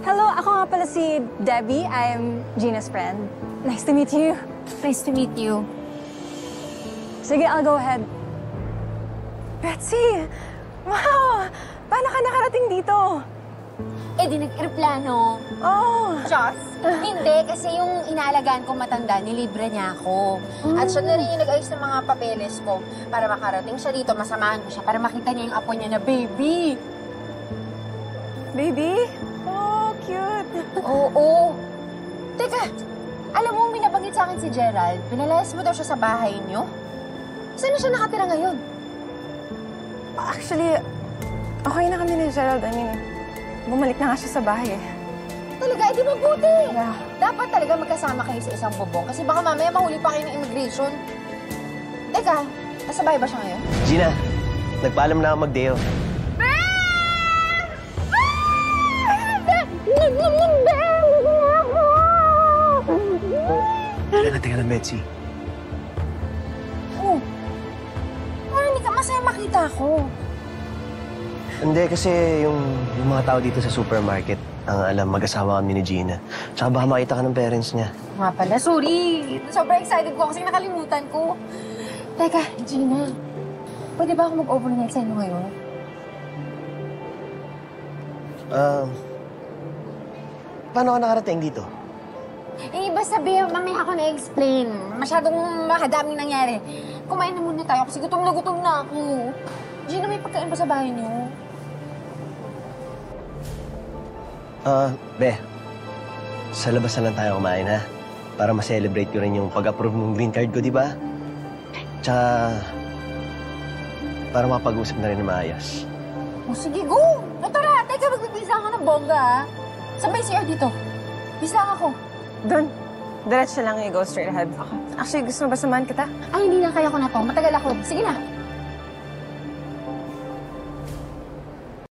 Hello, ako nga pala si Debbie. I'm Gina's friend. Nice to meet you. Nice to meet you. Sige, I'll go ahead. Betsy! Wow! Paano ka nakarating dito? Eh, di nag-aeroplano. Oh! Just? Hindi, kasi yung inaalagaan kong matanda, nilibre niya ako. At siya na rin yung nag-ayos ng mga papeles ko para makarating siya dito, masamahan ko siya, para makita niya yung apo niya na baby. Baby? Oh, cute. Oo. Teka, alam mo, may nabanggit sa akin si Gerald. Pinalayas mo daw siya sa bahay niyo? Saan na siya nakatira ngayon? Actually, okay na kami ni Gerald. I mean, bumalik na nga siya sa bahay eh. Talaga, di mabuti. Yeah. Dapat talaga magkasama kayo sa isang bubong kasi baka mamaya mahuli pa kayo ng immigration. Teka, nasa bahay ba siya ngayon? Gina, nagpaalam na ako mag-deo. Teka lang, Betsy. Oh, parang hindi ka masaya makita ako. Hindi, kasi yung mga tao dito sa supermarket, ang alam, mag-asawa kami ni Gina. Tsaka baka makita ka ng parents niya. Nga pala, sorry. Sobrang excited ko kasi nakalimutan ko. Teka, Gina, pwede ba ako mag-overnight sa inyo ngayon? Paano ka nakarating dito? Eh, basta mamaya ako na-explain. Masyadong makadaming nangyari. Kumain na muna tayo kasi gutom na ako. Gina, may pagkain ba sa bahay niyo? Be, sa labas na lang tayo kumain, ha? Para ma-celebrate ko rin yung pag-approve ng green card ko, di ba? Tsaka, para mapag-usap na rin na maayos. O sige, go! O tara, teka, magbibisa ka ng bongga, ha? Sabay CR dito. Bisa ako. Doon. Diretso lang, you go straight ahead. Actually, gusto mo ba samahan kita? Ay, hindi na, kaya ko na to. Matagal ako. Sige na.